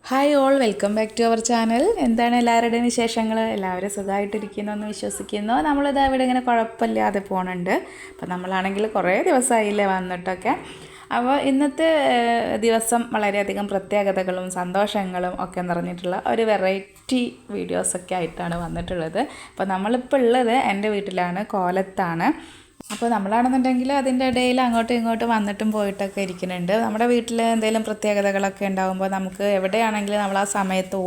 Hi all welcome back to our channel. എന്താണ് എല്ലാവരുടെയും വിശേഷങ്ങൾ? എല്ലാവരും സുഖമായിട്ടിരിക്കുന്നു എന്ന് വിശ്വസിക്കുന്നു. നമ്മളിതാ ഇവിടെ ഇങ്ങനെ കുഴപ്പമില്ലാതെ പോകുന്നുണ്ട്. അപ്പോൾ നമ്മളാണെങ്കിൽ കുറേ ദിവസമായില്ലേ വന്നിട്ടൊക്കെ. അപ്പോൾ ഇന്നത്തെ ദിവസം വളരെയധികം പ്രത്യേകതകളും സന്തോഷങ്ങളും ഒക്കെ നിറഞ്ഞിട്ടുള്ള ഒരു വെറൈറ്റി വീഡിയോസൊക്കെ ആയിട്ടാണ് വന്നിട്ടുള്ളത്. അപ്പോൾ നമ്മളിപ്പോൾ ഉള്ളത് എൻ്റെ വീട്ടിലാണ്, കോലത്താണ്. അപ്പോൾ നമ്മളാണെന്നുണ്ടെങ്കിൽ അതിൻ്റെ ഇടയിൽ അങ്ങോട്ടും ഇങ്ങോട്ടും വന്നിട്ടും പോയിട്ടൊക്കെ ഇരിക്കുന്നുണ്ട്. നമ്മുടെ വീട്ടിൽ എന്തെങ്കിലും പ്രത്യേകതകളൊക്കെ ഉണ്ടാകുമ്പോൾ നമുക്ക് എവിടെയാണെങ്കിലും നമ്മൾ ആ സമയത്ത്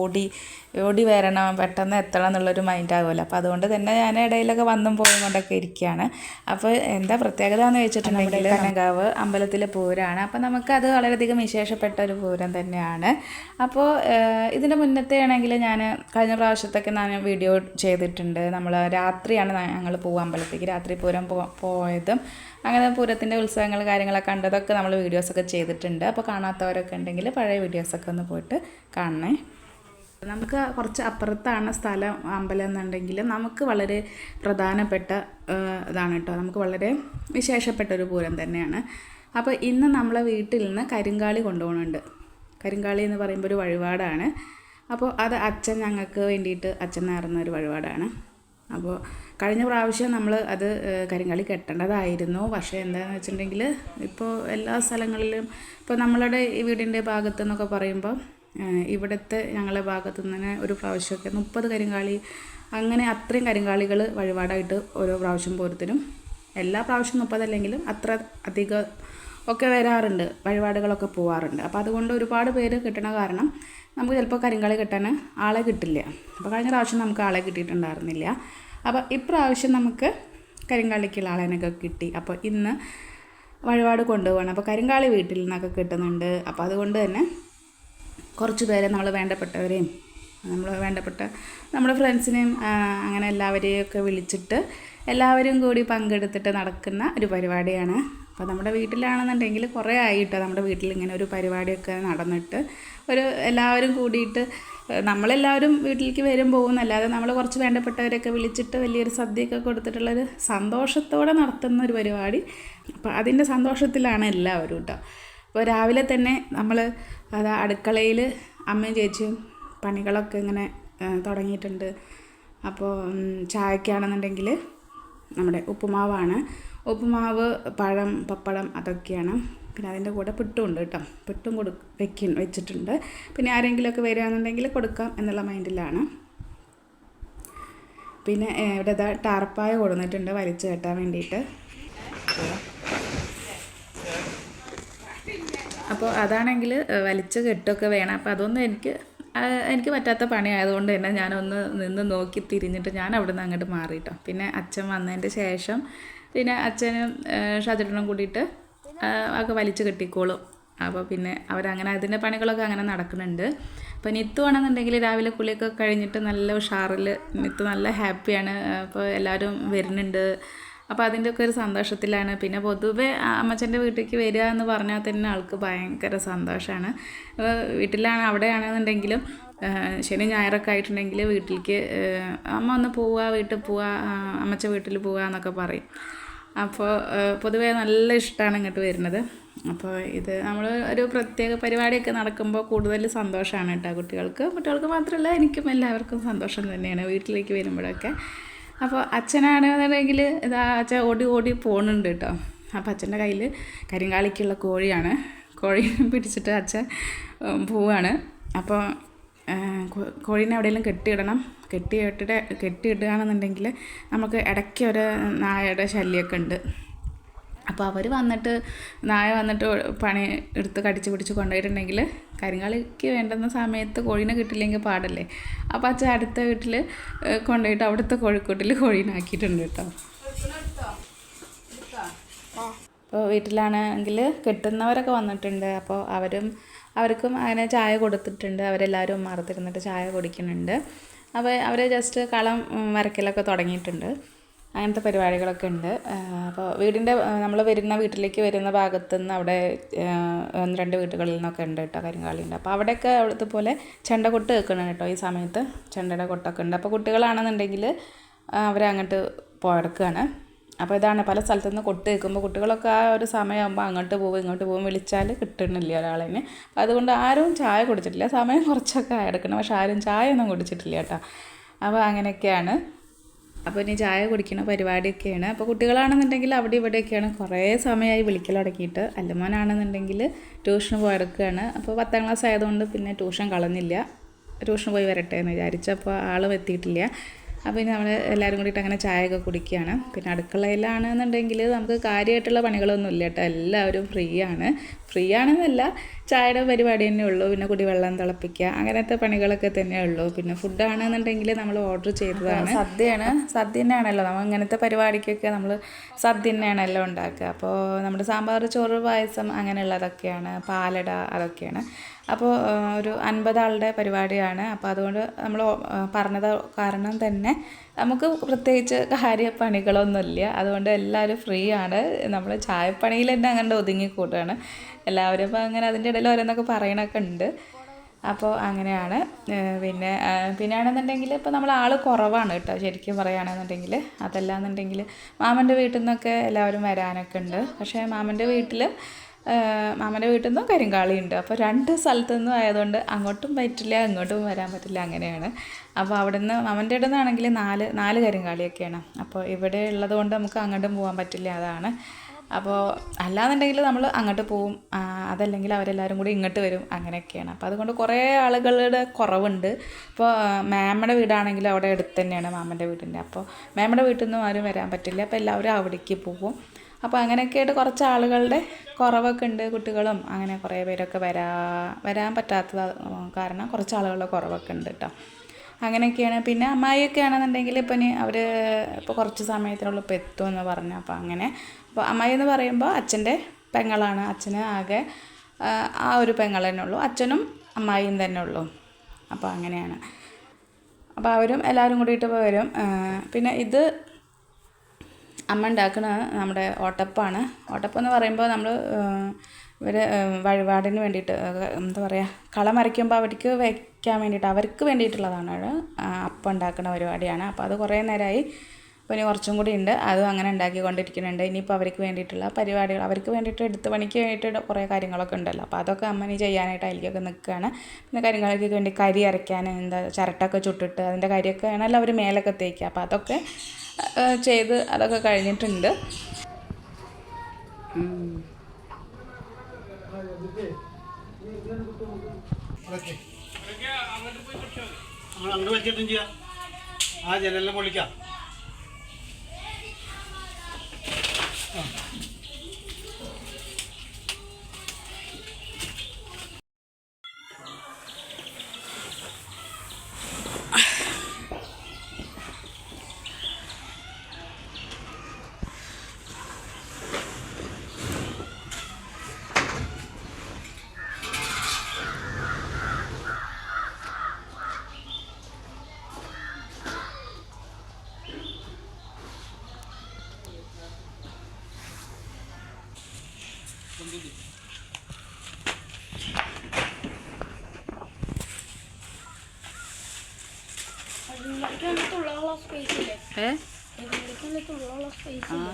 ഓടി വരണം, പെട്ടെന്ന് എത്തണം എന്നുള്ളൊരു മൈൻഡ് ആകുമല്ലോ. അപ്പോൾ അതുകൊണ്ട് തന്നെ ഞാൻ ഇടയിലൊക്കെ വന്നും പോയും കൊണ്ടൊക്കെ ഇരിക്കുകയാണ്. അപ്പോൾ എന്താ പ്രത്യേകത എന്ന് വെച്ചിട്ടുണ്ടെങ്കിൽ കനകാവ് അമ്പലത്തിലെ പൂരമാണ്. അപ്പോൾ നമുക്കത് വളരെയധികം വിശേഷപ്പെട്ട ഒരു പൂരം തന്നെയാണ്. അപ്പോൾ ഇതിൻ്റെ മുന്നത്തെ ആണെങ്കിൽ ഞാൻ കഴിഞ്ഞ പ്രാവശ്യത്തൊക്കെ ഞാൻ വീഡിയോ ചെയ്തിട്ടുണ്ട്. നമ്മൾ രാത്രിയാണ് ഞങ്ങൾ പോകുക അമ്പലത്തേക്ക്, രാത്രി പൂരം പോയതും അങ്ങനെ പൂരത്തിൻ്റെ ഉത്സവങ്ങൾ കാര്യങ്ങളൊക്കെ കണ്ടതൊക്കെ നമ്മൾ വീഡിയോസൊക്കെ ചെയ്തിട്ടുണ്ട്. അപ്പോൾ കാണാത്തവരൊക്കെ ഉണ്ടെങ്കിൽ പഴയ വീഡിയോസൊക്കെ ഒന്ന് പോയിട്ട് കാണണേ. നമുക്ക് കുറച്ച് അപ്പുറത്താണ് സ്ഥലം അമ്പലം എന്നുണ്ടെങ്കിൽ നമുക്ക് വളരെ പ്രധാനപ്പെട്ട ഇതാണ് കേട്ടോ. നമുക്ക് വളരെ വിശേഷപ്പെട്ട ഒരു പൂരം തന്നെയാണ്. അപ്പോൾ ഇന്ന് നമ്മളെ വീട്ടിൽ നിന്ന് കരിങ്കാളി കൊണ്ടുപോകുന്നുണ്ട്. കരിങ്കാളി എന്ന് പറയുമ്പോൾ ഒരു വഴിപാടാണ്. അപ്പോൾ അത് അച്ഛൻ ഞങ്ങൾക്ക് വേണ്ടിയിട്ട് അച്ഛൻ നേർന്ന ഒരു വഴിപാടാണ്. അപ്പോൾ കഴിഞ്ഞ പ്രാവശ്യം നമ്മൾ അത് കരിങ്കാളി കെട്ടേണ്ടതായിരുന്നു. പക്ഷേ എന്താണെന്ന് വെച്ചിട്ടുണ്ടെങ്കിൽ ഇപ്പോൾ എല്ലാ സ്ഥലങ്ങളിലും ഇപ്പോൾ നമ്മളുടെ ഈ വീടിൻ്റെ ഭാഗത്ത് എന്നൊക്കെ പറയുമ്പോൾ ഇവിടുത്തെ ഞങ്ങളുടെ ഭാഗത്തു നിന്ന് ഒരു പ്രാവശ്യമൊക്കെ 30 കരിങ്കാളി അങ്ങനെ അത്രയും കരിങ്കാളികൾ വഴിപാടായിട്ട് ഓരോ പ്രാവശ്യം പൂരത്തിനും, എല്ലാ പ്രാവശ്യം 30 അല്ലെങ്കിലും അത്ര അധികം ഒക്കെ വരാറുണ്ട്, വഴിപാടുകളൊക്കെ പോവാറുണ്ട്. അപ്പോൾ അതുകൊണ്ട് ഒരുപാട് പേര് കിട്ടണ കാരണം നമുക്ക് ചിലപ്പോൾ കരിങ്കാളി കെട്ടാൻ ആളെ കിട്ടില്ല. അപ്പോൾ കഴിഞ്ഞ പ്രാവശ്യം നമുക്ക് ആളെ കിട്ടിയിട്ടുണ്ടായിരുന്നില്ല. അപ്പോൾ ഇപ്രാവശ്യം നമുക്ക് കരിങ്കാളിക്കുള്ള ആളെനൊക്കെ കിട്ടി. അപ്പോൾ ഇന്ന് വഴിപാട് കൊണ്ടുപോകണം. അപ്പോൾ കരിങ്കാളി വീട്ടിൽ നിന്നൊക്കെ കിട്ടുന്നുണ്ട്. അപ്പോൾ അതുകൊണ്ട് തന്നെ കുറച്ച് പേരെ നമ്മൾ വേണ്ടപ്പെട്ടവരെയും നമ്മുടെ ഫ്രണ്ട്സിനെയും അങ്ങനെ എല്ലാവരെയും ഒക്കെ വിളിച്ചിട്ട് എല്ലാവരും കൂടി പങ്കെടുത്തിട്ട് നടക്കുന്ന ഒരു പരിപാടിയാണ്. അപ്പോൾ നമ്മുടെ വീട്ടിലാണെന്നുണ്ടെങ്കിൽ കുറേ ആയിട്ടോ നമ്മുടെ വീട്ടിൽ ഇങ്ങനെ ഒരു പരിപാടിയൊക്കെ നടന്നിട്ട് എല്ലാവരും കൂടിയിട്ട് നമ്മളെല്ലാവരും വീട്ടിലേക്ക് വരും പോകുന്നല്ലാതെ നമ്മൾ കുറച്ച് വേണ്ടപ്പെട്ടവരെയൊക്കെ വിളിച്ചിട്ട് വലിയൊരു സദ്യയൊക്കെ കൊടുത്തിട്ടുള്ളൊരു സന്തോഷത്തോടെ നടത്തുന്ന ഒരു പരിപാടി. അപ്പോൾ അതിൻ്റെ സന്തോഷത്തിലാണ് എല്ലാവരും കേട്ടോ. അപ്പോൾ രാവിലെ തന്നെ നമ്മൾ അത് അടുക്കളയിൽ അമ്മയും ചേച്ചിയും പണികളൊക്കെ ഇങ്ങനെ തുടങ്ങിയിട്ടുണ്ട്. അപ്പോൾ ചായക്കാണെന്നുണ്ടെങ്കിൽ നമ്മുടെ ഉപ്പുമാവാണ്. ഉപ്പുമാവ്, പഴം, പപ്പടം അതൊക്കെയാണ്. പിന്നെ അതിൻ്റെ കൂടെ പുട്ടും ഉണ്ട് കേട്ടോ. പുട്ടും വെച്ചിട്ടുണ്ട്. പിന്നെ ആരെങ്കിലുമൊക്കെ വരികയാണെന്നുണ്ടെങ്കിൽ കൊടുക്കാം എന്നുള്ള മൈൻഡിലാണ്. പിന്നെ ഇവിടെ ടാർപ്പായ കൊടുത്തിട്ടുണ്ട് വലിച്ചു കെട്ടാൻ വേണ്ടിയിട്ട്. അപ്പോൾ അതാണെങ്കിൽ വലിച്ച് കെട്ടൊക്കെ വേണം. അപ്പോൾ അതൊന്നും എനിക്ക് പറ്റാത്ത പണി ആയതുകൊണ്ട് തന്നെ ഞാനൊന്ന് നിന്ന് നോക്കി തിരിഞ്ഞിട്ട് ഞാൻ അവിടെ നിന്ന് അങ്ങോട്ട് മാറിയിട്ടോ. പിന്നെ അച്ഛൻ വന്നതിൻ്റെ ശേഷം പിന്നെ അച്ഛനും ഷാജേട്ടനും കൂടിയിട്ട് ഒക്കെ വലിച്ച് കെട്ടിക്കോളും. അപ്പോൾ പിന്നെ അവരങ്ങനെ അതിൻ്റെ പണികളൊക്കെ അങ്ങനെ നടക്കുന്നുണ്ട്. അപ്പോൾ നിത്തു ആണെന്നുണ്ടെങ്കിൽ രാവിലെ കുളിയൊക്കെ കഴിഞ്ഞിട്ട് നല്ല ഉഷാറിൽ നിത്തു നല്ല ഹാപ്പിയാണ്. അപ്പോൾ എല്ലാവരും വരുന്നുണ്ട്. അപ്പോൾ അതിൻ്റെയൊക്കെ ഒരു സന്തോഷത്തിലാണ്. പിന്നെ പൊതുവെ അമ്മച്ചൻ്റെ വീട്ടിലേക്ക് വരിക എന്ന് പറഞ്ഞാൽ തന്നെ ആൾക്ക് ഭയങ്കര സന്തോഷമാണ്. അവിടെയാണെന്നുണ്ടെങ്കിലും ശനി ഞായറൊക്കെ ആയിട്ടുണ്ടെങ്കിൽ വീട്ടിലേക്ക് അമ്മ ഒന്ന് പോവുക, വീട്ടിൽ പോവുക, അമ്മച്ച വീട്ടിൽ പോവുക എന്നൊക്കെ പറയും. അപ്പോൾ പൊതുവേ നല്ല ഇഷ്ടമാണ് ഇങ്ങോട്ട് വരുന്നത്. അപ്പോൾ ഇത് നമ്മൾ ഒരു പ്രത്യേക പരിപാടിയൊക്കെ നടക്കുമ്പോൾ കൂടുതൽ സന്തോഷമാണ് കേട്ടോ. കുട്ടികൾക്ക് മാത്രമല്ല എനിക്കും എല്ലാവർക്കും സന്തോഷം തന്നെയാണ് വീട്ടിലേക്ക് വരുമ്പോഴൊക്കെ. അപ്പോൾ അച്ഛനാണെന്നുണ്ടെങ്കിൽ അച്ഛൻ ഓടി പോകുന്നുണ്ട് കേട്ടോ. അപ്പോൾ അച്ഛൻ്റെ കയ്യിൽ കരിങ്കാളിക്കുള്ള കോഴിയാണ്. കോഴി പിടിച്ചിട്ട് അച്ഛൻ പോവുകയാണ്. അപ്പോൾ കോഴീനെ എവിടെയെങ്കിലും കെട്ടിയിടുകയാണെന്നുണ്ടെങ്കിൽ നമുക്ക് ഇടയ്ക്ക് ഒരു നായയുടെ ശല്യമൊക്കെ ഉണ്ട്. അപ്പോൾ അവർ വന്നിട്ട് നായ വന്നിട്ട് പണി എടുത്ത് കടിച്ച് പിടിച്ച് കൊണ്ടുപോയിട്ടുണ്ടെങ്കിൽ കരിങ്കാളിക്ക് വേണ്ടുന്ന സമയത്ത് കോഴീനെ കിട്ടില്ലെങ്കിൽ പാടല്ലേ. അപ്പോൾ അച്ഛൻ അടുത്ത വീട്ടിൽ കൊണ്ടുപോയിട്ട് അവിടുത്തെ കോഴിക്കൂട്ടിൽ കോഴീനെ ആക്കിയിട്ടുണ്ട് കേട്ടോ. അപ്പോൾ വീട്ടിലാണെങ്കിൽ കെട്ടുന്നവരൊക്കെ വന്നിട്ടുണ്ട്. അപ്പോൾ അവർക്കും അങ്ങനെ ചായ കൊടുത്തിട്ടുണ്ട്. അവരെല്ലാവരും മറത്തിരുന്നിട്ട് ചായ കുടിക്കുന്നുണ്ട്. അപ്പോൾ അവർ ജസ്റ്റ് കളം വരയ്ക്കലൊക്കെ തുടങ്ങിയിട്ടുണ്ട്. അങ്ങനത്തെ പരിപാടികളൊക്കെ ഉണ്ട്. അപ്പോൾ നമ്മൾ വീട്ടിലേക്ക് വരുന്ന ഭാഗത്തുനിന്ന് അവിടെ 1-2 വീട്ടുകളിൽ നിന്നൊക്കെ ഉണ്ട് കേട്ടോ കരിങ്കാളി ഉണ്ട്. അപ്പോൾ അവിടെയൊക്കെ അതുപോലെ ചെണ്ടക്കൊട്ട് വെക്കണം കേട്ടോ. ഈ സമയത്ത് ചെണ്ടയുടെ കൊട്ടൊക്കെ ഉണ്ട്. അപ്പോൾ കുട്ടികളാണെന്നുണ്ടെങ്കിൽ അവരങ്ങോട്ട് പോയെടുക്കുകയാണ്. അപ്പോൾ ഇതാണ് പല സ്ഥലത്തുനിന്ന് കൊട്ട് കേൾക്കുമ്പോൾ കുട്ടികളൊക്കെ ആ ഒരു സമയമാകുമ്പോൾ അങ്ങോട്ട് പോകും ഇങ്ങോട്ട് പോകും വിളിച്ചാൽ കിട്ടണില്ല ഒരാളെന്നെ. അപ്പോൾ അതുകൊണ്ട് ആരും ചായ കുടിച്ചിട്ടില്ല. സമയം കുറച്ചൊക്കെ എടുക്കണം, പക്ഷെ ആരും ചായ ഒന്നും കുടിച്ചിട്ടില്ല കേട്ടോ. അപ്പോൾ അങ്ങനെയൊക്കെയാണ്. അപ്പോൾ ഇനി ചായ കുടിക്കുന്ന പരിപാടിയൊക്കെയാണ്. അപ്പോൾ കുട്ടികളാണെന്നുണ്ടെങ്കിൽ അവിടെ ഇവിടെയൊക്കെയാണ് കുറേ സമയമായി വിളിക്കൽ തുടങ്ങിയിട്ട്. അല്ലുമോനാണെന്നുണ്ടെങ്കിൽ ട്യൂഷന് പോയെടുക്കുകയാണ്. അപ്പോൾ 10ാം ക്ലാസ് ആയതുകൊണ്ട് പിന്നെ ട്യൂഷൻ കളഞ്ഞില്ല, ട്യൂഷന് പോയി വരട്ടെ എന്ന് വിചാരിച്ചപ്പോൾ ആളും എത്തിയിട്ടില്ല. അപ്പോൾ ഇനി നമ്മൾ എല്ലാവരും കൂടിയിട്ട് അങ്ങനെ ചായയൊക്കെ കുടിക്കുകയാണ്. പിന്നെ അടുക്കളയിലാണെന്നുണ്ടെങ്കിൽ നമുക്ക് കാര്യമായിട്ടുള്ള പണികളൊന്നും ഇല്ല കേട്ടോ, എല്ലാവരും ഫ്രീ ആണെന്നല്ല, ചായയുടെ പരിപാടി തന്നെ ഉള്ളൂ. പിന്നെ കുടിവെള്ളം തിളപ്പിക്കുക അങ്ങനത്തെ പണികളൊക്കെ തന്നെ ഉള്ളൂ. പിന്നെ ഫുഡാണെന്നുണ്ടെങ്കിൽ നമ്മൾ ഓർഡർ ചെയ്തതാണ്. സദ്യ തന്നെയാണല്ലോ നമ്മൾ ഇങ്ങനത്തെ പരിപാടിക്കൊക്കെ നമ്മൾ സദ്യ തന്നെയാണല്ലോ ഉണ്ടാക്കുക. അപ്പോൾ നമ്മുടെ സാമ്പാർ, ചോറ്, പായസം അങ്ങനെയുള്ളതൊക്കെയാണ്, പാലട അതൊക്കെയാണ്. അപ്പോൾ ഒരു 50 ആളുടെ പരിപാടിയാണ്. അപ്പോൾ അതുകൊണ്ട് നമ്മൾ പറഞ്ഞത് കാരണം തന്നെ നമുക്ക് പ്രത്യേകിച്ച് കാര്യപ്പണികളൊന്നുമില്ല. അതുകൊണ്ട് എല്ലാവരും ഫ്രീ ആണ്. നമ്മൾ ചായപ്പണിയിൽ തന്നെ അങ്ങനെ ഒതുങ്ങിക്കൂട്ടുകയാണ് എല്ലാവരും. അപ്പോൾ അങ്ങനെ അതിൻ്റെ ഇടയിൽ ഓരോന്നൊക്കെ പറയണൊക്കെ ഉണ്ട്. അപ്പോൾ അങ്ങനെയാണ്. പിന്നെ ആണെന്നുണ്ടെങ്കിൽ ഇപ്പോൾ നമ്മൾ ആൾ കുറവാണ് കേട്ടോ, ശരിക്കും പറയുകയാണെന്നുണ്ടെങ്കിൽ. അതല്ലാന്നുണ്ടെങ്കിൽ മാമൻ്റെ വീട്ടിൽ നിന്നൊക്കെ എല്ലാവരും വരാനൊക്കെ ഉണ്ട്. പക്ഷേ മാമൻ്റെ വീട്ടിൽ നിന്നും കരിങ്കാളിയുണ്ട്. അപ്പോൾ 2 സ്ഥലത്തു നിന്നും ആയതുകൊണ്ട് അങ്ങോട്ടും പറ്റില്ല ഇങ്ങോട്ടും വരാൻ പറ്റില്ല, അങ്ങനെയാണ്. അപ്പോൾ അവിടെ നിന്ന് മാമൻ്റെ ഇവിടെ നിന്നാണെങ്കിൽ 4 കരിങ്കാളിയൊക്കെയാണ്. അപ്പോൾ ഇവിടെ ഉള്ളത് കൊണ്ട് നമുക്ക് അങ്ങോട്ടും പോകാൻ പറ്റില്ല, അതാണ്. അപ്പോൾ അല്ലാന്നുണ്ടെങ്കിൽ നമ്മൾ അങ്ങോട്ട് പോവും, അതല്ലെങ്കിൽ അവരെല്ലാവരും കൂടി ഇങ്ങോട്ട് വരും, അങ്ങനെയൊക്കെയാണ്. അപ്പോൾ അതുകൊണ്ട് കുറേ ആളുകളുടെ കുറവുണ്ട്. ഇപ്പോൾ മാമയുടെ വീടാണെങ്കിൽ അവിടെ അടുത്ത് തന്നെയാണ് മാമൻ്റെ വീടിൻ്റെ. അപ്പോൾ മാമയുടെ വീട്ടിൽ നിന്നും ആരും വരാൻ പറ്റില്ല, അപ്പോൾ എല്ലാവരും അവിടേക്ക് പോകും. അപ്പോൾ അങ്ങനെയൊക്കെ ആയിട്ട് കുറച്ച് ആളുകളുടെ കുറവൊക്കെ ഉണ്ട്. കുട്ടികളും അങ്ങനെ കുറേ പേരൊക്കെ വരാൻ പറ്റാത്തത് കാരണം കുറച്ച് ആളുകളുടെ കുറവൊക്കെ ഉണ്ട് കേട്ടോ. അങ്ങനെയൊക്കെയാണ്. പിന്നെ അമ്മായിയൊക്കെ ആണെന്നുണ്ടെങ്കിൽ ഇപ്പം അവർ ഇപ്പോൾ കുറച്ച് സമയത്തിനുള്ളിൽ ഇപ്പോൾ എത്തുമെന്ന് പറഞ്ഞു. അപ്പോൾ അങ്ങനെ, അപ്പോൾ അമ്മായി എന്ന് പറയുമ്പോൾ അച്ഛൻ്റെ പെങ്ങളാണ്. അച്ഛന് ആകെ ആ ഒരു പെങ്ങൾ തന്നെ ഉള്ളൂ, അച്ഛനും അമ്മായിയും തന്നെ ഉള്ളൂ. അപ്പോൾ അങ്ങനെയാണ്. അപ്പോൾ അവരും എല്ലാവരും കൂടിയിട്ട് വരും. പിന്നെ ഇത് അമ്മ ഉണ്ടാക്കുന്ന നമ്മുടെ ഓട്ടപ്പാണ്. ഓട്ടപ്പം എന്ന് പറയുമ്പോൾ നമ്മൾ ഇവർ വഴിപാടിന് വേണ്ടിയിട്ട് എന്താ പറയുക, കളം വരയ്ക്കുമ്പോൾ അവർക്ക് വയ്ക്കാൻ വേണ്ടിയിട്ട് അവർക്ക് വേണ്ടിയിട്ടുള്ളതാണ് അപ്പം ഉണ്ടാക്കുന്ന പരിപാടിയാണ്. അപ്പോൾ അത് കുറേ നേരമായി, അപ്പോൾ ഇനി കുറച്ചും കൂടി ഉണ്ട്, അതും അങ്ങനെ ഉണ്ടാക്കിക്കൊണ്ടിരിക്കുന്നുണ്ട്. ഇനിയിപ്പോൾ അവർക്ക് വേണ്ടിയിട്ടുള്ള പരിപാടികൾ, അവർക്ക് വേണ്ടിയിട്ട് എടുത്ത് പണിക്ക് വേണ്ടിയിട്ട് കുറേ കാര്യങ്ങളൊക്കെ ഉണ്ടല്ലോ, അപ്പോൾ അതൊക്കെ അമ്മ ഇനി ചെയ്യാനായിട്ട് അതിലേക്കൊക്കെ നിൽക്കുകയാണ്. പിന്നെ കരിങ്കാളിക്ക് വേണ്ടി കരി അരയ്ക്കാൻ ചിരട്ടൊക്കെ ചുട്ടിട്ട് അതിൻ്റെ കരിയൊക്കെ ആണല്ലോ അവർ മേലൊക്കെ തേക്കുക. അപ്പോൾ അതൊക്കെ ചെയ്ത് അതൊക്കെ കഴിഞ്ഞിട്ടുണ്ട്. അങ്ങോട്ട് വലിച്ചിട്ടും ചെയ്യാം, ആ ജനെല്ലാം പൊളിക്കാം.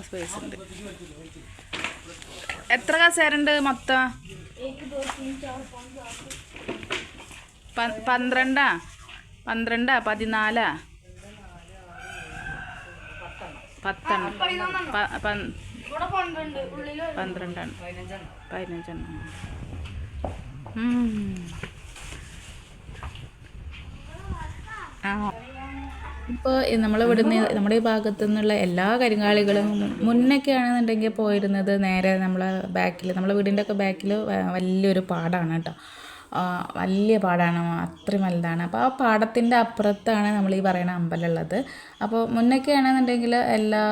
സ്പേസ് ഉണ്ട്. എത്ര കസേരണ്ട് മൊത്തം? 12 14 14 15 ഇപ്പോൾ നമ്മളിവിടുന്ന് നമ്മുടെ ഈ ഭാഗത്തു നിന്നുള്ള എല്ലാ കരിങ്കാളികളും മുന്നൊക്കെ ആണെന്നുണ്ടെങ്കിൽ പോയിരുന്നത് നേരെ നമ്മളെ വീടിൻ്റെ ഒക്കെ ബാക്കിൽ വലിയൊരു പാടാണ് കേട്ടോ. വലിയ പാടാണ്, അത്രയും വലുതാണ്. അപ്പോൾ ആ പാടത്തിൻ്റെ അപ്പുറത്താണ് നമ്മൾ ഈ പറയുന്ന അമ്പലം ഉള്ളത്. അപ്പോൾ മുന്നൊക്കെ ആണെന്നുണ്ടെങ്കിൽ എല്ലാ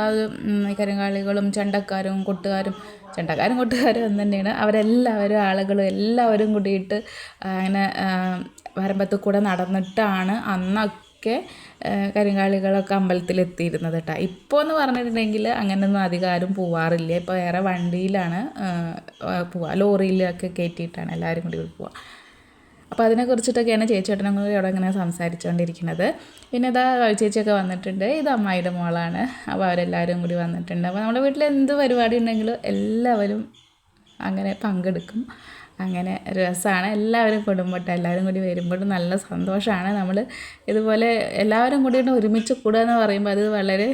കരിങ്കാളികളും ചെണ്ടക്കാരും കൊട്ടുകാരും ഒന്ന് തന്നെയാണ്. അവരെല്ലാവരും ആളുകളും എല്ലാവരും കൂടിയിട്ട് അങ്ങനെ വരമ്പത്ത് കൂടെ നടന്നിട്ടാണ് അന്നൊക്കെ കരിങ്കാളികളൊക്കെ അമ്പലത്തിലെത്തിയിരുന്നത് കേട്ടോ. ഇപ്പോൾ എന്ന് പറഞ്ഞിട്ടുണ്ടെങ്കിൽ അങ്ങനെയൊന്നും അധികം പോവാറില്ല. ഇപ്പോൾ വേറെ വണ്ടിയിലാണ് പോവുക, ലോറിയിലൊക്കെ കയറ്റിയിട്ടാണ് എല്ലാവരും കൂടി പോവുക. അപ്പോൾ അപ്പോൾ അതിനെക്കുറിച്ചിട്ടൊക്കെയാണ് ചേച്ചിയോട്ടനോട് ഇവിടെ ഇങ്ങനെ സംസാരിച്ചുകൊണ്ടിരിക്കുന്നത്. പിന്നെ ഇതാ ചേച്ചിയൊക്കെ വന്നിട്ടുണ്ട്. ഇത് അമ്മായിയുടെ മോളാണ്. അപ്പോൾ അവരെല്ലാവരും കൂടി വന്നിട്ടുണ്ട്. അപ്പോൾ നമ്മുടെ വീട്ടിൽ എന്ത് പരിപാടി ഉണ്ടെങ്കിലും എല്ലാവരും അങ്ങനെ പങ്കെടുക്കും. അങ്ങനെ രസമാണ്. എല്ലാവരും കുടുംബമായിട്ട് എല്ലാവരും കൂടി വരുമ്പോഴും നല്ല സന്തോഷമാണ്. നമ്മൾ ഇതുപോലെ എല്ലാവരും കൂടിയിട്ട് ഒരുമിച്ച് കൂടുക എന്ന് പറയുമ്പോൾ അത് വളരെ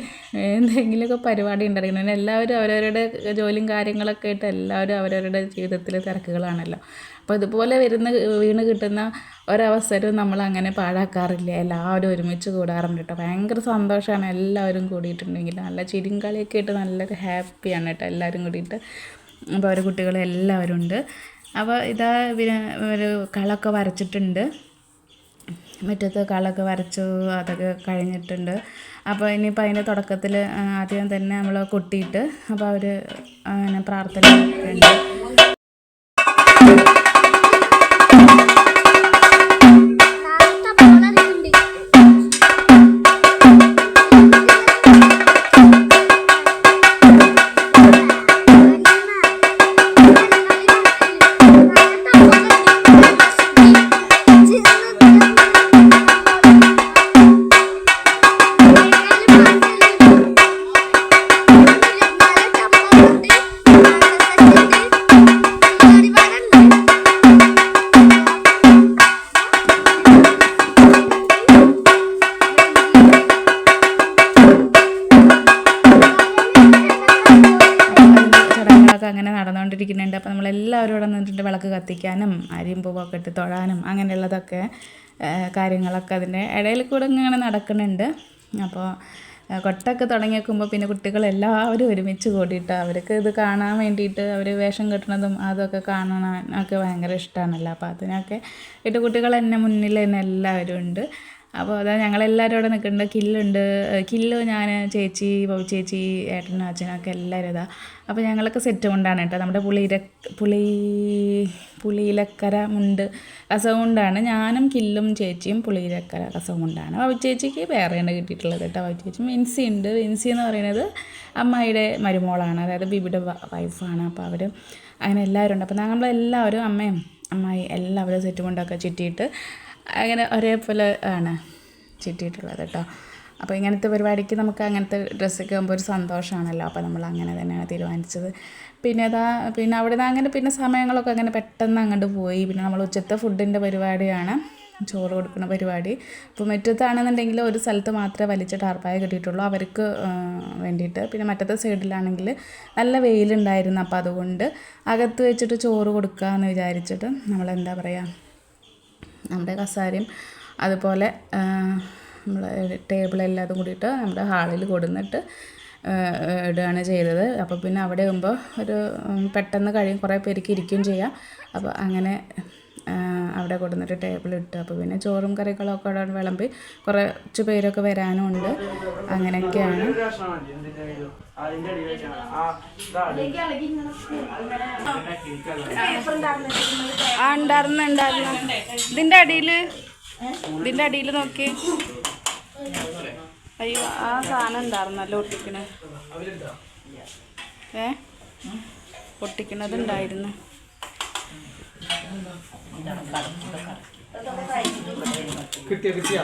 എന്തെങ്കിലുമൊക്കെ പരിപാടി ഉണ്ടായിരിക്കണം. എല്ലാവരും അവരവരുടെ ജോലിയും കാര്യങ്ങളൊക്കെ ആയിട്ട് എല്ലാവരും അവരവരുടെ ജീവിതത്തിൽ തിരക്കുകളാണല്ലോ. അപ്പോൾ ഇതുപോലെ വീണ് കിട്ടുന്ന ഒരവസരവും നമ്മൾ അങ്ങനെ പാഴാക്കാറില്ല. എല്ലാവരും ഒരുമിച്ച് കൂടാറുണ്ട് കേട്ടോ. ഭയങ്കര സന്തോഷമാണ് എല്ലാവരും കൂടിയിട്ടുണ്ടെങ്കിൽ. നല്ല ചിരിയും കളിയൊക്കെ ആയിട്ട് നല്ലൊരു ഹാപ്പിയാണ് കേട്ടോ എല്ലാവരും കൂടിയിട്ട്. അപ്പോൾ ഒരു കുട്ടികൾ എല്ലാവരും ഉണ്ട്. അപ്പോൾ ഇതാ പിന്നെ ഒരു കളമൊക്കെ വരച്ചിട്ടുണ്ട്. മുറ്റത്ത് കളമൊക്കെ വരച്ചു, അതൊക്കെ കഴിഞ്ഞിട്ടുണ്ട്. അപ്പോൾ ഇനിയിപ്പോൾ അതിൻ്റെ തുടക്കത്തിൽ ആദ്യം തന്നെ നമ്മൾ കൊട്ടിയിട്ട് അപ്പോൾ അവർ അങ്ങനെ പ്രാർത്ഥന ഉണ്ട്. അങ്ങനെ നടന്നുകൊണ്ടിരിക്കുന്നുണ്ട്. അപ്പോൾ നമ്മളെല്ലാവരും ഇവിടെ നിന്നിട്ട് വിളക്ക് കത്തിക്കാനും അരിയും പൂവൊക്കെ ഇട്ട് തൊഴാനും അങ്ങനെയുള്ളതൊക്കെ കാര്യങ്ങളൊക്കെ അതിൻ്റെ ഇടയിൽ കൂടെ ഇങ്ങനെ നടക്കുന്നുണ്ട്. അപ്പോൾ കൊട്ടൊക്കെ തുടങ്ങി വെക്കുമ്പോൾ പിന്നെ കുട്ടികളെല്ലാവരും ഒരുമിച്ച് കൂടിയിട്ട് അവർക്ക് ഇത് കാണാൻ വേണ്ടിയിട്ട് അവർ വേഷം കെട്ടുന്നതും അതൊക്കെ കാണാനൊക്കെ ഭയങ്കര ഇഷ്ടമാണല്ലോ. അപ്പോൾ അതിനൊക്കെ ഇട്ട് കുട്ടികൾ തന്നെ മുന്നിൽ തന്നെ എല്ലാവരും ഉണ്ട്. അപ്പോൾ അതാ ഞങ്ങളെല്ലാവരും ഇവിടെ നിൽക്കുന്നുണ്ട്. കില്ലു ഞാൻ ചേച്ചി ബോബി ചേച്ചി ഏട്ടനും അച്ഛനൊക്കെ എല്ലാവരും ഇതാ. അപ്പോൾ ഞങ്ങളൊക്കെ സെറ്റ് കൊണ്ടാണ് കേട്ടോ. നമ്മുടെ പുളിയിലക്കര മുണ്ട് കസവുകൊണ്ടാണ്. ഞാനും കില്ലും ചേച്ചിയും പുളിയിലക്കര കസവുകൊണ്ടാണ്. ബോബി ചേച്ചിക്ക് വേറെയാണ് കിട്ടിയിട്ടുള്ളത് കേട്ടോ. ബോബി ചേച്ചി വിൻസി ഉണ്ട്. വിൻസി എന്ന് പറയുന്നത് അമ്മായിയുടെ മരുമോളാണ്, അതായത് ബിബിയുടെ വൈഫാണ്. അപ്പോൾ അവർ അങ്ങനെ എല്ലാവരും ഉണ്ട്. അപ്പോൾ നമ്മളെല്ലാവരും അമ്മയും അമ്മായി എല്ലാവരും സെറ്റ് കൊണ്ടൊക്കെ ചുറ്റിയിട്ട് അങ്ങനെ ഒരേപോലെ ആണ് ചുറ്റിയിട്ടുള്ളത് കേട്ടോ. അപ്പോൾ ഇങ്ങനത്തെ പരിപാടിക്ക് നമുക്ക് അങ്ങനത്തെ ഡ്രസ്സൊക്കെ ആകുമ്പോൾ ഒരു സന്തോഷമാണല്ലോ. അപ്പോൾ നമ്മൾ അങ്ങനെ തന്നെയാണ് തീരുമാനിച്ചത്. പിന്നെ അവിടെ നിന്ന് അങ്ങനെ പിന്നെ സമയങ്ങളൊക്കെ അങ്ങനെ പെട്ടെന്ന് അങ്ങോട്ട് പോയി. പിന്നെ നമ്മൾ ഉച്ചത്തെ ഫുഡിൻ്റെ പരിപാടിയാണ്, ചോറ് കൊടുക്കുന്ന പരിപാടി. അപ്പോൾ മുറ്റത്താണെന്നുണ്ടെങ്കിൽ ഒരു സ്ഥലത്ത് മാത്രമേ വലിച്ച ടാർപ്പായ കിട്ടിയിട്ടുള്ളൂ അവർക്ക് വേണ്ടിയിട്ട്. പിന്നെ മറ്റത്തെ സൈഡിലാണെങ്കിൽ നല്ല വെയിലുണ്ടായിരുന്നു. അപ്പോൾ അതുകൊണ്ട് അകത്ത് വെച്ചിട്ട് ചോറ് കൊടുക്കാമെന്ന് വിചാരിച്ചിട്ട് നമ്മളെന്താ പറയുക, നമ്മുടെ കസാരയും അതുപോലെ നമ്മൾ ടേബിളെല്ലാതും കൂടിയിട്ട് നമ്മുടെ ഹാളിൽ കൊടുന്നിട്ട് ഇടുകയാണ് ചെയ്തത്. അപ്പോൾ പിന്നെ അവിടെ ആകുമ്പോൾ ഒരു പെട്ടെന്ന് കഴിയും, കുറേ പേർക്ക് ഇരിക്കുകയും ചെയ്യാം. അപ്പോൾ അങ്ങനെ അവിടെ കൊടുന്നിട്ട് ടേബിളിട്ട്. അപ്പോൾ പിന്നെ ചോറും കറികളൊക്കെ അവിടെ വിളമ്പി കുറച്ച് പേരൊക്കെ വരാനും ഉണ്ട്. അങ്ങനെയൊക്കെയാണ്. ഉണ്ടായിരുന്നു. ഇതിൻ്റെ അടിയിൽ നോക്കി. അയ്യോ, ആ സാധനം ഉണ്ടായിരുന്നല്ലോ ഒട്ടിക്കണേ. ഒട്ടിക്കണത് ഉണ്ടായിരുന്നു. കിട്ടിയ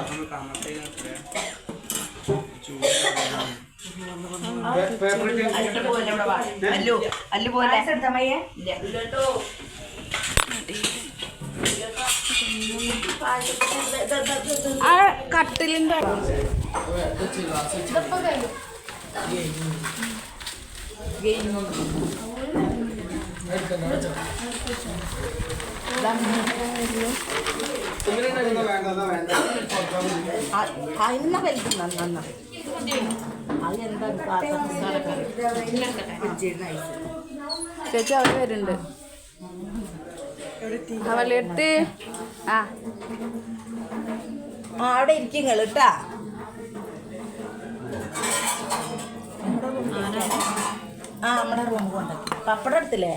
ആ കട്ടിലിൻ്റെ അതിന് വലുത് നന്ന ചേച്ചി അവർ വരുന്നുണ്ട്. അവളെടുത്ത് അവിടെ ഇരിക്കും കേട്ടാ. നമ്മുടെ റൂം കൊണ്ട് പപ്പടം എടുത്തില്ലേ?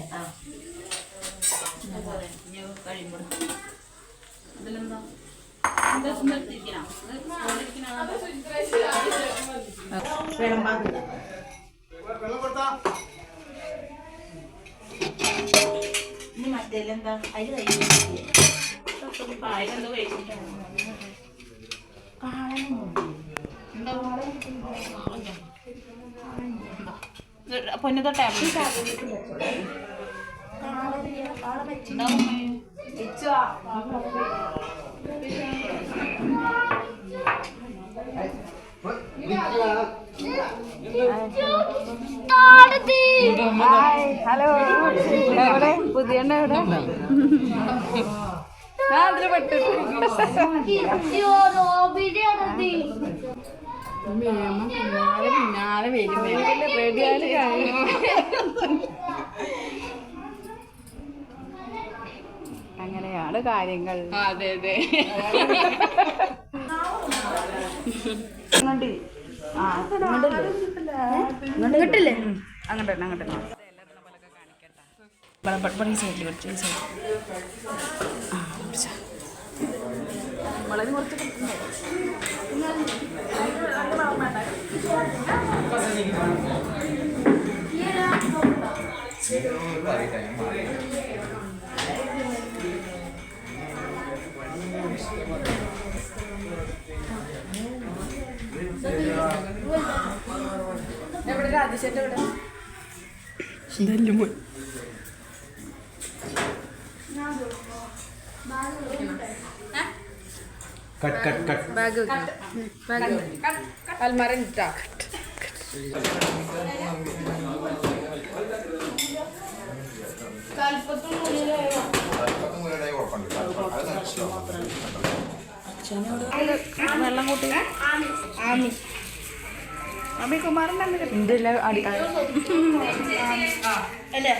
മറ്റേലെന്താ അതിൽ പൊന്നത്തെ ടാബ്ലറ്റ് ഹലോ എവിടെ പുതിയ എവിടെ അതിൽ പെട്ടു പിന്നാലെ റെഡിയാല് അങ്ങനെയാണ് കാര്യങ്ങൾ. അതെ അതെ കിട്ടില്ലേ അങ്ങോട്ട് വളരെ കുറച്ച് എവിടെ രാജേഷേട്ട എവിടെ ബാഗ് അൽമാര വെള്ളം കൂട്ടി അമ്മ കുമാരൻ എന്തില്ല അടി അല്ലേ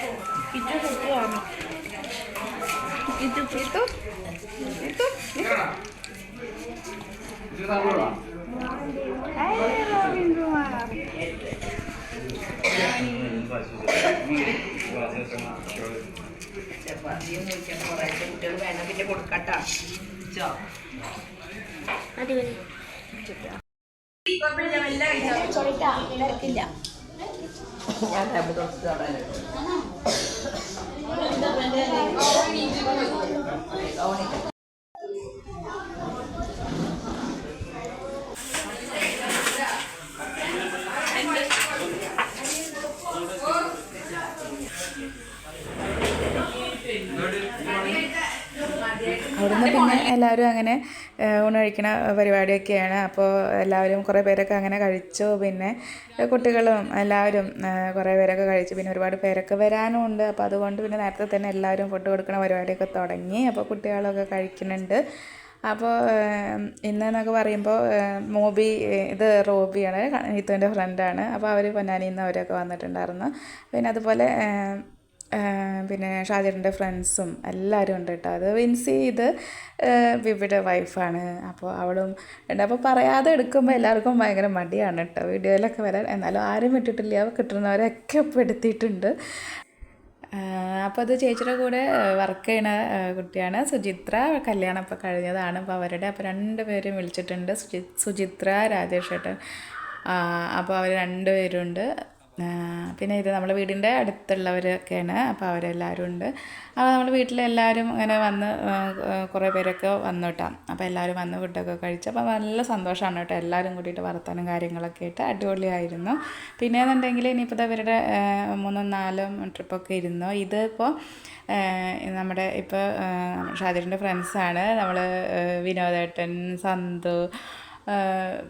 കുട്ടികൾ വേണം പിന്നെ കൊടുക്കട്ടാ തിരക്കില്ല അവിടുന്ന് പിന്നെ എല്ലാവരും അങ്ങനെ ഊണ് കഴിക്കണ പരിപാടിയൊക്കെയാണ്. അപ്പോൾ എല്ലാവരും കുറേ പേരൊക്കെ അങ്ങനെ കഴിച്ചു. പിന്നെ കുട്ടികളും എല്ലാവരും കുറേ പേരൊക്കെ കഴിച്ചു. പിന്നെ ഒരുപാട് പേരൊക്കെ വരാനും ഉണ്ട്. അപ്പോൾ അതുകൊണ്ട് പിന്നെ നേരത്തെ തന്നെ എല്ലാവരും ഫുഡ് കൊടുക്കുന്ന പരിപാടിയൊക്കെ തുടങ്ങി. അപ്പോൾ കുട്ടികളൊക്കെ കഴിക്കുന്നുണ്ട്. അപ്പോൾ ഇന്നെന്നൊക്കെ പറയുമ്പോൾ മോബി ഇത് റോബിയാണ്, നീത്തുവിൻ്റെ ഫ്രണ്ടാണ്. അപ്പോൾ അവർ പൊന്നാനിയിൽ നിന്ന് അവരൊക്കെ വന്നിട്ടുണ്ടായിരുന്നു. പിന്നെ അതുപോലെ പിന്നെ ഷാജിറിൻ്റെ ഫ്രണ്ട്സും എല്ലാവരും ഉണ്ട് കേട്ടോ. അത് വിൻസി ഇത് ബിബിയുടെ വൈഫാണ്. അപ്പോൾ അവളും ഉണ്ട്. അപ്പോൾ പറയാതെ എടുക്കുമ്പോൾ എല്ലാവർക്കും ഭയങ്കര മടിയാണ് കേട്ടോ വീഡിയോയിലൊക്കെ വരാൻ. എന്നാലും ആരും വിട്ടിട്ടില്ല, കിട്ടുന്നവരൊക്കെ ഇപ്പോൾ എടുത്തിട്ടുണ്ട്. അപ്പോൾ അത് ചേച്ചിയുടെ കൂടെ വർക്ക് ചെയ്യുന്ന കുട്ടിയാണ് സുചിത്ര. കല്യാണം ഇപ്പോൾ കഴിഞ്ഞതാണ്. അപ്പോൾ അവരുടെ അപ്പോൾ 2 പേരും വിളിച്ചിട്ടുണ്ട്, സുചിത്ര രാജേഷ് ഏട്ടൻ. അപ്പോൾ അവർ 2 പേരുണ്ട്. പിന്നെ ഇത് നമ്മുടെ വീടിൻ്റെ അടുത്തുള്ളവരൊക്കെയാണ്. അപ്പോൾ അവരെല്ലാവരും ഉണ്ട്. അപ്പോൾ നമ്മുടെ വീട്ടിലെല്ലാവരും അങ്ങനെ വന്ന് കുറേ പേരൊക്കെ വന്നു കേട്ടോ. അപ്പോൾ എല്ലാവരും വന്ന് ഫുഡൊക്കെ കഴിച്ചു. അപ്പോൾ നല്ല സന്തോഷമാണ് കേട്ടോ, എല്ലാവരും കൂടിയിട്ട് വർത്താനം കാര്യങ്ങളൊക്കെ ആയിട്ട് അടിപൊളിയായിരുന്നു. പിന്നെ എന്നുണ്ടെങ്കിൽ ഇനിയിപ്പോൾ ഇവരുടെ 3-4 ട്രിപ്പൊക്കെ ഇരുന്നു. ഇതിപ്പോൾ നമ്മുടെ ഇപ്പോൾ ഷാജിറിൻ്റെ ഫ്രണ്ട്സാണ്. നമ്മൾ വിനോദേട്ടൻ, സന്തു,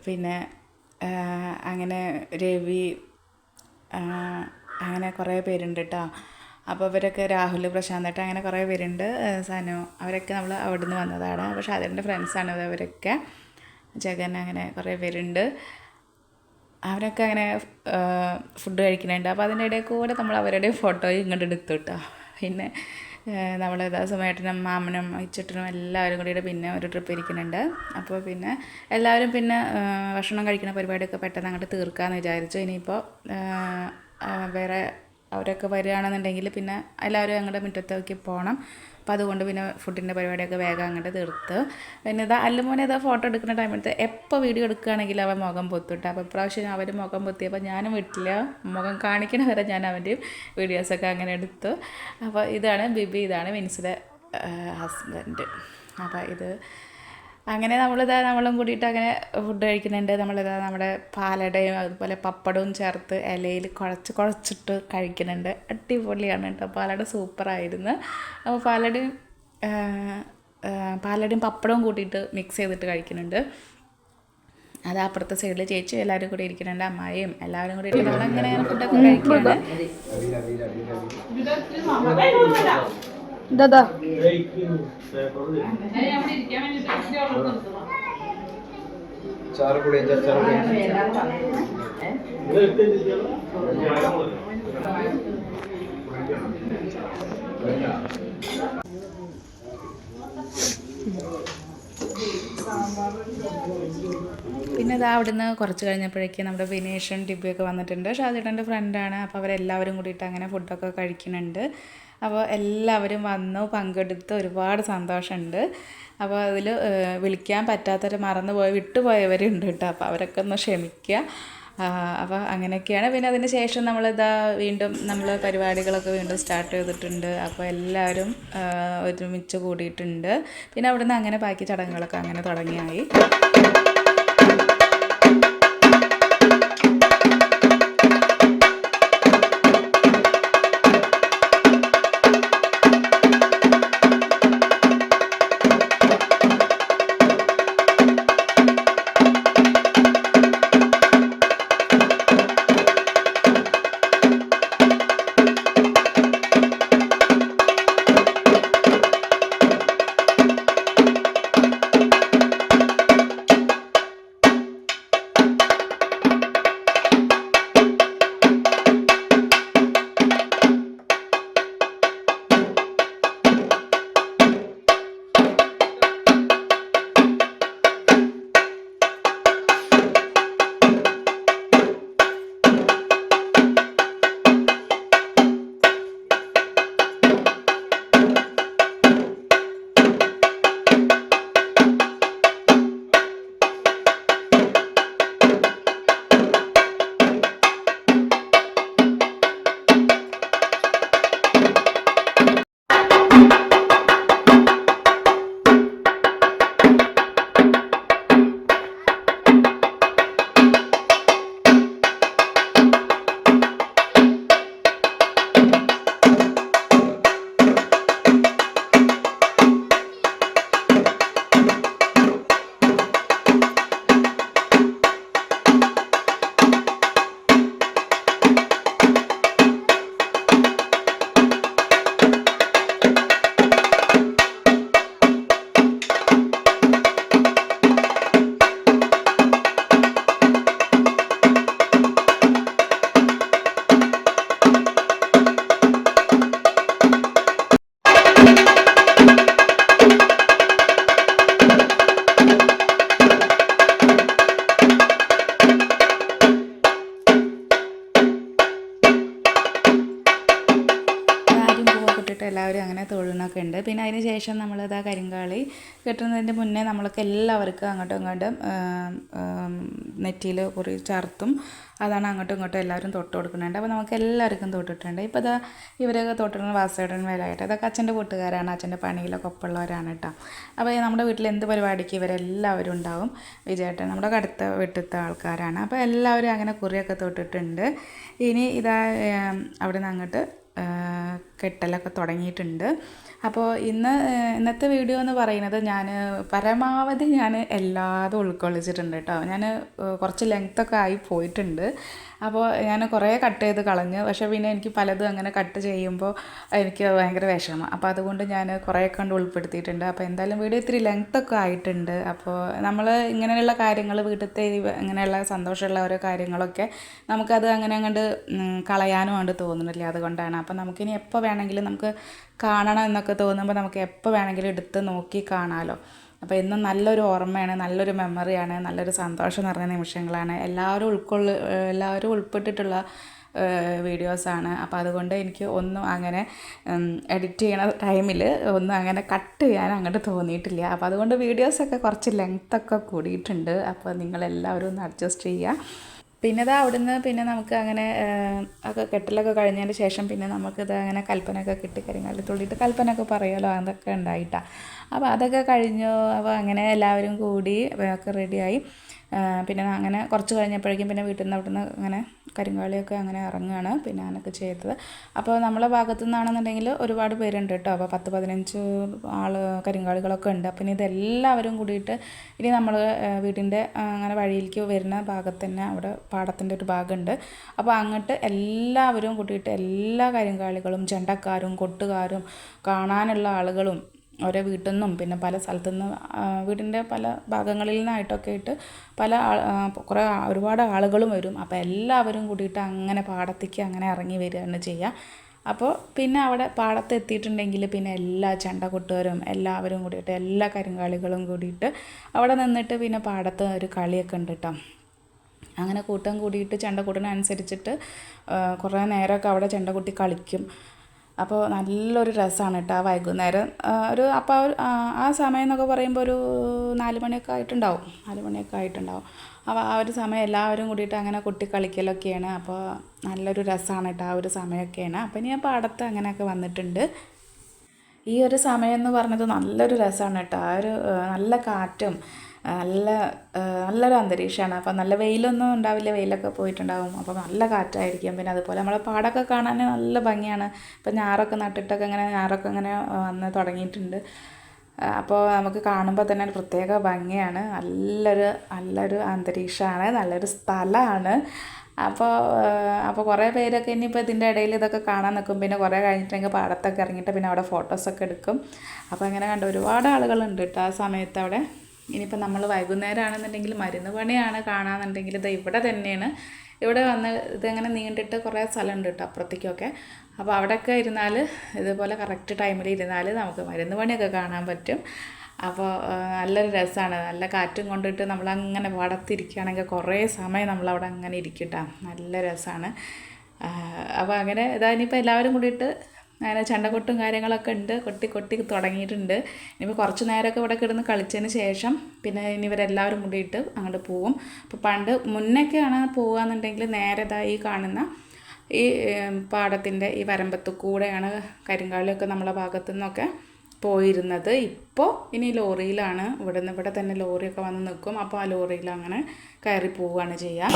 പിന്നെ അങ്ങനെ രവി, അങ്ങനെ കുറേ പേരുണ്ട് കേട്ടോ. അപ്പോൾ ഇവരൊക്കെ രാഹുൽ, പ്രശാന്തേട്ടൻ, അങ്ങനെ കുറേ പേരുണ്ട്, സനു, അവരൊക്കെ നമ്മൾ അവിടെ നിന്ന് വന്നതാണ്. അപ്പോൾ ഷാജിറിൻ്റെ ഫ്രണ്ട്സാണ് അവരൊക്കെ. ജഗൻ, അങ്ങനെ കുറേ പേരുണ്ട്. അവരൊക്കെ അങ്ങനെ ഫുഡ് കഴിക്കുന്നുണ്ട്. അപ്പോൾ അതിൻ്റെ ഇടയിൽ കൂടെ നമ്മൾ അവരുടെ ഫോട്ടോയും ഇങ്ങോട്ട് എടുത്തു കേട്ടോ. പിന്നെ നമ്മൾ സുമേട്ടനും മാമനും അച്ഛട്ടനും എല്ലാവരും കൂടിയിട്ട് പിന്നെ ഒരു ട്രിപ്പ് ഇരിക്കുന്നുണ്ട്. അപ്പോൾ പിന്നെ എല്ലാവരും പിന്നെ ഭക്ഷണം കഴിക്കുന്ന പരിപാടിയൊക്കെ പെട്ടെന്ന് അങ്ങോട്ട് തീർക്കാമെന്ന് വിചാരിച്ചു. ഇനിയിപ്പോൾ വേറെ അവരൊക്കെ വരികയാണെന്നുണ്ടെങ്കിൽ പിന്നെ എല്ലാവരും ഞങ്ങളുടെ മുറ്റത്തേക്ക് പോകണം. അപ്പോൾ അതുകൊണ്ട് പിന്നെ ഫുഡിൻ്റെ പരിപാടിയൊക്കെ വേഗം അങ്ങോട്ട് തീർത്ത്. പിന്നെ ഇതാ അല്ലുമോനെ ഇതാ ഫോട്ടോ എടുക്കുന്ന ടൈമിലത്തെ എപ്പോൾ വീഡിയോ എടുക്കുകയാണെങ്കിൽ അവൻ മുഖം പൊത്തിട്ട്. അപ്പോൾ ഇപ്രാവശ്യം അവർ മുഖം പൊത്തിയപ്പോൾ ഞാനും വിട്ടില്ല, മുഖം കാണിക്കണ വരെ ഞാൻ അവൻ്റെയും വീഡിയോസൊക്കെ അങ്ങനെ എടുത്തു. അപ്പോൾ ഇതാണ് ബിബി, ഇതാണ് വിൻസിയുടെ ഹസ്ബൻഡ്. അപ്പോൾ ഇത് അങ്ങനെ നമ്മളും കൂടിയിട്ട് അങ്ങനെ ഫുഡ് കഴിക്കുന്നുണ്ട്. നമ്മുടെ പാലടയും അതുപോലെ പപ്പടവും ചേർത്ത് ഇലയിൽ കുഴച്ചിട്ട് കഴിക്കുന്നുണ്ട്. അടിപൊളിയാണ് കേട്ടോ, പാലട സൂപ്പറായിരുന്നു. അപ്പോൾ പാലടയും പപ്പടവും കൂട്ടിയിട്ട് മിക്സ് ചെയ്തിട്ട് കഴിക്കുന്നുണ്ട്. അത് അപ്പുറത്തെ സൈഡിൽ ചേച്ചി എല്ലാവരും കൂടി ഇരിക്കുന്നുണ്ട്, അമ്മായിയും എല്ലാവരും കൂടി ഇരിക്കുന്നത്. നമ്മളങ്ങനെ ഫുഡൊക്കെ കഴിക്കുകയാണ്. दादा പിന്നെ ഇതാ അവിടുന്ന് കുറച്ച് കഴിഞ്ഞപ്പോഴേക്കും നമ്മുടെ വിനേഷും ടിബിയൊക്കെ വന്നിട്ടുണ്ട്. ഷാജേട്ടൻ്റെ ഫ്രണ്ടാണ്. അപ്പോൾ അവരെല്ലാവരും കൂടിയിട്ട് അങ്ങനെ ഫുഡൊക്കെ കഴിക്കുന്നുണ്ട്. അപ്പോൾ എല്ലാവരും വന്നു പങ്കെടുത്ത് ഒരുപാട് സന്തോഷമുണ്ട്. അപ്പോൾ അതിൽ വിളിക്കാൻ പറ്റാത്തവർ വിട്ടുപോയവരുണ്ട് കേട്ടോ. അപ്പോൾ അവരൊക്കെ ഒന്ന് ക്ഷമിക്കുക. അപ്പോൾ അങ്ങനെയൊക്കെയാണ്. പിന്നെ അതിന് ശേഷം വീണ്ടും പരിപാടികളൊക്കെ വീണ്ടും സ്റ്റാർട്ട് ചെയ്തിട്ടുണ്ട്. അപ്പോൾ എല്ലാവരും ഒരുമിച്ച് കൂടിയിട്ടുണ്ട്. പിന്നെ അവിടുന്ന് അങ്ങനെ ബാക്കി ചടങ്ങുകളൊക്കെ അങ്ങനെ തുടങ്ങിയായി. എല്ലാവരും അങ്ങനെ തൊഴുന്നൊക്കെ ഉണ്ട്. പിന്നെ അതിന് ശേഷം നമ്മളിതാ കരിങ്കാളി കെട്ടുന്നതിൻ്റെ മുന്നേ നമ്മൾക്ക് എല്ലാവർക്കും അങ്ങോട്ടും ഇങ്ങോട്ടും നെറ്റിയിൽ കുറി ചേർത്തും അതാണ് അങ്ങോട്ടും ഇങ്ങോട്ടും എല്ലാവരും തൊട്ട് കൊടുക്കുന്നുണ്ട്. അപ്പോൾ നമുക്ക് എല്ലാവർക്കും തൊട്ടിട്ടുണ്ട്. ഇപ്പോൾ ഇതാ ഇവരൊക്കെ തൊട്ടിരുന്ന വാസേട്ടൻ വേലായിട്ട് ഇതൊക്കെ അച്ഛൻ്റെ കൂട്ടുകാരാണ്, അച്ഛൻ്റെ പണിയിലൊക്കെ ഒപ്പമുള്ളവരാണ് കേട്ടോ. അപ്പോൾ നമ്മുടെ വീട്ടിൽ എന്ത് പരിപാടിക്ക് ഇവരെല്ലാവരും ഉണ്ടാവും. വിജയേട്ടൻ നമ്മുടെ അടുത്ത വീട്ടിലത്തെ ആൾക്കാരാണ്. അപ്പോൾ എല്ലാവരും അങ്ങനെ കുറിയൊക്കെ തൊട്ടിട്ടുണ്ട്. ഇനി ഇതാ അവിടെ നിന്ന് അങ്ങോട്ട് കെട്ടലൊക്കെ തുടങ്ങിയിട്ടുണ്ട്. അപ്പോൾ ഇന്നത്തെ വീഡിയോ എന്ന് പറയുന്നത് ഞാൻ പരമാവധി എല്ലാതും ഉൾക്കൊള്ളിച്ചിട്ടുണ്ട് കേട്ടോ. ഞാൻ കുറച്ച് ലെങ്ത്തൊക്കെ ആയി പോയിട്ടുണ്ട്. അപ്പോൾ ഞാൻ കുറേ കട്ട് ചെയ്ത് കളഞ്ഞു. പക്ഷേ പിന്നെ എനിക്ക് പലതും അങ്ങനെ കട്ട് ചെയ്യുമ്പോൾ എനിക്ക് ഭയങ്കര വിഷമം. അപ്പോൾ അതുകൊണ്ട് ഞാൻ കുറേ കണ്ട് ഉൾപ്പെടുത്തിയിട്ടുണ്ട്. അപ്പോൾ എന്തായാലും വീഡിയോ ഇത്തിരി ലെങ്ത്തൊക്കെ ആയിട്ടുണ്ട്. അപ്പോൾ നമ്മൾ ഇങ്ങനെയുള്ള കാര്യങ്ങൾ വീട്ടിലത്തെ ഇങ്ങനെയുള്ള സന്തോഷമുള്ള ഓരോ കാര്യങ്ങളൊക്കെ നമുക്കത് അങ്ങനെ അങ്ങോട്ട് കളയാനും കൊണ്ട് തോന്നുന്നില്ല. അതുകൊണ്ടാണ്. അപ്പോൾ നമുക്കിനി എപ്പോൾ വേണമെങ്കിലും നമുക്ക് കാണണം എന്നൊക്കെ തോന്നുമ്പോൾ നമുക്ക് എപ്പോൾ വേണമെങ്കിലും എടുത്ത് നോക്കി കാണാമല്ലോ. അപ്പോൾ എന്നും നല്ലൊരു ഓർമ്മയാണ്, നല്ലൊരു മെമ്മറിയാണ്, നല്ലൊരു സന്തോഷം നിറഞ്ഞ നിമിഷങ്ങളാണ്. എല്ലാവരും ഉൾപ്പെട്ടിട്ടുള്ള വീഡിയോസാണ്. അപ്പോൾ അതുകൊണ്ട് എനിക്ക് ഒന്നും അങ്ങനെ എഡിറ്റ് ചെയ്യണ ടൈമിൽ ഒന്നും അങ്ങനെ കട്ട് ചെയ്യാൻ അങ്ങോട്ട് തോന്നിയിട്ടില്ല. അപ്പോൾ അതുകൊണ്ട് വീഡിയോസൊക്കെ കുറച്ച് ലെങ്ത്തൊക്കെ കൂടിയിട്ടുണ്ട്. അപ്പോൾ നിങ്ങളെല്ലാവരും ഒന്ന് അഡ്ജസ്റ്റ് ചെയ്യുക. പിന്നെ അവിടുന്ന് പിന്നെ നമുക്ക് അങ്ങനെ ഒക്കെ കെട്ടലൊക്കെ കഴിഞ്ഞതിന് ശേഷം പിന്നെ നമുക്കിത് അങ്ങനെ കൽപ്പനയൊക്കെ കിട്ടി കരിങ്ങാലി തുള്ളിയിട്ട് കൽപ്പനയൊക്കെ പറയുമല്ലോ, അതൊക്കെ ഉണ്ടായിട്ടാണ്. അപ്പോൾ അതൊക്കെ കഴിഞ്ഞു. അപ്പോൾ അങ്ങനെ എല്ലാവരും കൂടി ഒക്കെ റെഡിയായി. പിന്നെ അങ്ങനെ കുറച്ച് കഴിഞ്ഞപ്പോഴേക്കും പിന്നെ വീട്ടിൽ നിന്ന് അവിടുന്ന് അങ്ങനെ കരിങ്കാളിയൊക്കെ അങ്ങനെ ഇറങ്ങുകയാണ് പിന്നെ അങ്ങനെയൊക്കെ ചെയ്തത്. അപ്പോൾ നമ്മളെ ഭാഗത്തു നിന്നാണെന്നുണ്ടെങ്കിൽ ഒരുപാട് പേരുണ്ട് കേട്ടോ. അപ്പോൾ 10-15 കരിങ്കാളികളൊക്കെ ഉണ്ട്. അപ്പം ഇനി ഇതെല്ലാവരും കൂടിയിട്ട് ഇനി നമ്മൾ വീടിൻ്റെ അങ്ങനെ വഴിയിലേക്ക് വരുന്ന ഭാഗത്ത് തന്നെ അവിടെ പാടത്തിൻ്റെ ഒരു ഭാഗമുണ്ട്. അപ്പോൾ അങ്ങോട്ട് എല്ലാവരും കൂടിയിട്ട് എല്ലാ കരിങ്കാളികളും ചെണ്ടക്കാരും കൊട്ടുകാരും കാണാനുള്ള ആളുകളും ഓരോ വീട്ടിൽ നിന്നും പിന്നെ പല സ്ഥലത്തു നിന്നും വീടിൻ്റെ പല ഭാഗങ്ങളിൽ നിന്നായിട്ടൊക്കെ ആയിട്ട് ഒരുപാട് ആളുകളും വരും. അപ്പോൾ എല്ലാവരും കൂടിയിട്ട് അങ്ങനെ പാടത്തേക്ക് അങ്ങനെ ഇറങ്ങി വരികയാണ് ചെയ്യുക. അപ്പോൾ പിന്നെ അവിടെ പാടത്ത് എത്തിയിട്ടുണ്ടെങ്കിൽ പിന്നെ എല്ലാ ചെണ്ടകൊട്ടുകാരും എല്ലാവരും കൂടിയിട്ട് എല്ലാ കരിങ്കാളികളും കൂടിയിട്ട് അവിടെ നിന്നിട്ട് പിന്നെ പാടത്ത് ഒരു കളിയൊക്കെ ഉണ്ട് കേട്ടോ. അങ്ങനെ കൂട്ടം കൂടിയിട്ട് ചെണ്ടകൊട്ടിനനുസരിച്ചിട്ട് കുറേ നേരമൊക്കെ അവിടെ ചെണ്ടകൊട്ടി കളിക്കും. അപ്പോൾ നല്ലൊരു രസമാണ് കേട്ടോ. വൈകുന്നേരം അപ്പോൾ ആ സമയം എന്നൊക്കെ പറയുമ്പോൾ ഒരു 4 മണിയൊക്കെ ആയിട്ടുണ്ടാവും. അപ്പോൾ ആ ഒരു സമയം എല്ലാവരും കൂടിയിട്ട് അങ്ങനെ കൊട്ടി കളിക്കലൊക്കെയാണ്. അപ്പോൾ നല്ലൊരു രസമാണ് കേട്ടോ. ആ ഒരു സമയമൊക്കെയാണ്. അപ്പോൾ ഇനി പാടത്ത് അങ്ങനെയൊക്കെ വന്നിട്ടുണ്ട്. ഈ ഒരു സമയം എന്ന് പറഞ്ഞത് നല്ലൊരു രസമാണ് കേട്ടോ. ആ ഒരു നല്ല കാറ്റും നല്ലൊരു അന്തരീക്ഷമാണ്. അപ്പോൾ നല്ല വെയിലൊന്നും ഉണ്ടാവില്ല, വെയിലൊക്കെ പോയിട്ടുണ്ടാവും. അപ്പോൾ നല്ല കാറ്റായിരിക്കും. പിന്നെ അതുപോലെ നമ്മളെ പാടമൊക്കെ കാണാൻ നല്ല ഭംഗിയാണ്. ഇപ്പോൾ ഞാറൊക്കെ നട്ടിട്ടൊക്കെ ഞാറൊക്കെ അങ്ങനെ വന്ന് തുടങ്ങിയിട്ടുണ്ട്. അപ്പോൾ നമുക്ക് കാണുമ്പോൾ തന്നെ ഒരു പ്രത്യേക ഭംഗിയാണ്. നല്ലൊരു അന്തരീക്ഷമാണ്, നല്ലൊരു സ്ഥലമാണ്. അപ്പോൾ കുറേ പേരൊക്കെ ഇനിയിപ്പോൾ ഇതിൻ്റെ ഇടയിൽ ഇതൊക്കെ കാണാൻ നിൽക്കും. പിന്നെ കുറേ കഴിഞ്ഞിട്ടെങ്കിൽ പാടത്തൊക്കെ ഇറങ്ങിയിട്ട് പിന്നെ അവിടെ ഫോട്ടോസൊക്കെ എടുക്കും. അപ്പോൾ അങ്ങനെ കണ്ട് ഒരുപാട് ആളുകളുണ്ട് കേട്ടോ ആ സമയത്ത് അവിടെ. ഇനിയിപ്പോൾ നമ്മൾ വൈകുന്നേരം ആണെന്നുണ്ടെങ്കിൽ മരുന്ന് പണിയാണ് കാണാമെന്നുണ്ടെങ്കിൽ ഇത് ഇവിടെ തന്നെയാണ്. ഇവിടെ വന്ന് ഇതങ്ങനെ നീണ്ടിട്ട് കുറേ സ്ഥലമുണ്ട് കേട്ടോ അപ്പുറത്തേക്കൊക്കെ. അപ്പോൾ അവിടെയൊക്കെ ഇരുന്നാൽ ഇതുപോലെ കറക്റ്റ് ടൈമിൽ ഇരുന്നാൽ നമുക്ക് മരുന്ന് പണിയൊക്കെ കാണാൻ പറ്റും. അപ്പോൾ നല്ലൊരു രസമാണ്. നല്ല കാറ്റും കൊണ്ടിട്ട് നമ്മളങ്ങനെ പാടത്തിരിക്കുകയാണെങ്കിൽ കുറേ സമയം നമ്മളവിടെ അങ്ങനെ ഇരിക്കും കേട്ടോ. നല്ല രസമാണ്. അപ്പോൾ അങ്ങനെ ഇനിയിപ്പോൾ എല്ലാവരും കൂടിയിട്ട് അങ്ങനെ ചെണ്ടകൊട്ടും കാര്യങ്ങളൊക്കെ ഉണ്ട്. കൊട്ടി തുടങ്ങിയിട്ടുണ്ട്. ഇനിയിപ്പോൾ കുറച്ച് നേരമൊക്കെ ഇവിടെ കിടന്ന് കളിച്ചതിന് ശേഷം പിന്നെ ഇനി ഇവരെല്ലാവരും കൂടിയിട്ട് അങ്ങോട്ട് പോവും. അപ്പോൾ മുന്നൊക്കെയാണ് പോവുകയെന്നുണ്ടെങ്കിൽ നേരെ ഈ കാണുന്ന ഈ പാടത്തിൻ്റെ ഈ വരമ്പത്ത് കൂടെയാണ് കരിങ്കാളിയൊക്കെ നമ്മളെ ഭാഗത്തു നിന്നൊക്കെ പോയിരുന്നത്. ഇപ്പോൾ ഇനി ലോറിയിലാണ്. ഇവിടെ തന്നെ ലോറിയൊക്കെ വന്ന് നിൽക്കും. അപ്പോൾ ആ ലോറിയിൽ അങ്ങനെ കയറി പോവുകയാണ് ചെയ്യുക.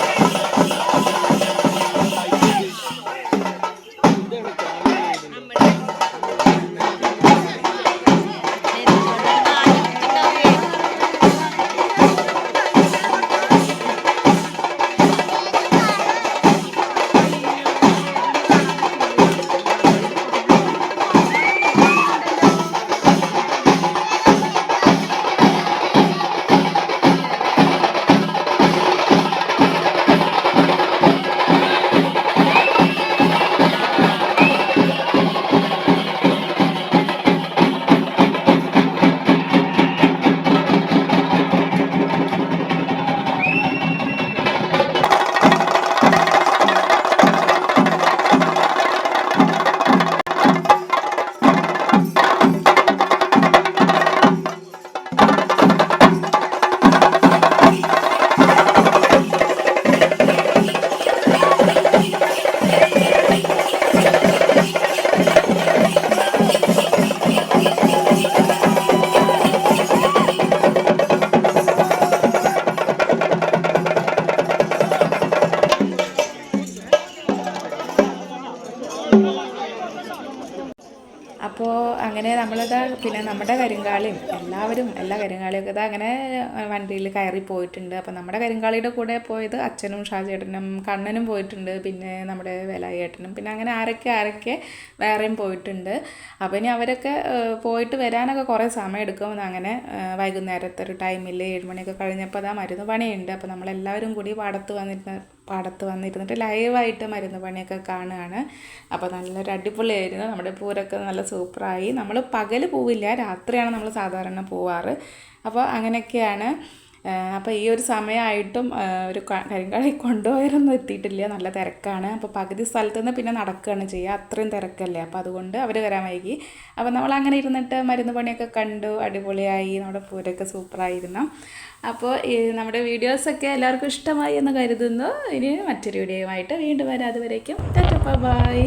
അപ്പോൾ അങ്ങനെ നമ്മളിതാ പിന്നെ നമ്മുടെ കരിങ്കാളിയും എല്ലാ കരിങ്കാളിയൊക്കെ ഇതാ അങ്ങനെ വണ്ടിയിൽ കയറി പോയിട്ടുണ്ട്. അപ്പോൾ നമ്മുടെ കരിങ്കാളിയുടെ കൂടെ പോയത് അച്ഛനും ഷാജേട്ടനും കണ്ണനും പോയിട്ടുണ്ട്. പിന്നെ നമ്മുടെ വേലായേട്ടനും പിന്നെ അങ്ങനെ ആരൊക്കെ വേറെയും പോയിട്ടുണ്ട്. അപ്പോൾ ഇനി അവരൊക്കെ പോയിട്ട് വരാനൊക്കെ കുറേ സമയം എടുക്കും. അങ്ങനെ വൈകുന്നേരത്തെ ഒരു ടൈമിൽ 7 മണിയൊക്കെ കഴിഞ്ഞപ്പോൾ അതാ മരുന്ന് പണിയുണ്ട്. അപ്പോൾ നമ്മളെല്ലാവരും കൂടി പാടത്ത് വന്നിരുന്നിട്ട് ലൈവായിട്ട് മരുന്ന് പണിയൊക്കെ കാണുകയാണ്. അപ്പോൾ നല്ലൊരു അടിപൊളിയായിരുന്നു. നമ്മുടെ പൂരൊക്കെ നല്ല സൂപ്പറായി. നമ്മൾ പകൽ പോവില്ല, രാത്രിയാണ് നമ്മൾ സാധാരണ പോവാറ്. അപ്പോൾ അങ്ങനെയൊക്കെയാണ്. അപ്പോൾ ഈ ഒരു സമയമായിട്ടും ഒരു കരിങ്കാളി കൊണ്ടുപോയതൊന്നും എത്തിയിട്ടില്ല. നല്ല തിരക്കാണ്. അപ്പോൾ പകുതി സ്ഥലത്ത് നിന്ന് പിന്നെ നടക്കുകയാണ് ചെയ്യുക, അത്രയും തിരക്കല്ലേ. അപ്പോൾ അതുകൊണ്ട് അവർ വരാൻ വൈകി. അപ്പോൾ നമ്മൾ അങ്ങനെ ഇരുന്നിട്ട് മരുന്ന് പണിയൊക്കെ കണ്ടു, അടിപൊളിയായി. നമ്മുടെ പൂരൊക്കെ സൂപ്പറായിരുന്നു. അപ്പോൾ നമ്മുടെ വീഡിയോസൊക്കെ എല്ലാവർക്കും ഇഷ്ടമായി എന്ന് കരുതുന്നു. ഇനി മറ്റൊരു വീഡിയോയുമായിട്ട് വീണ്ടും വരാം. അതുവരേക്കും ടാറ്റാ ബൈ.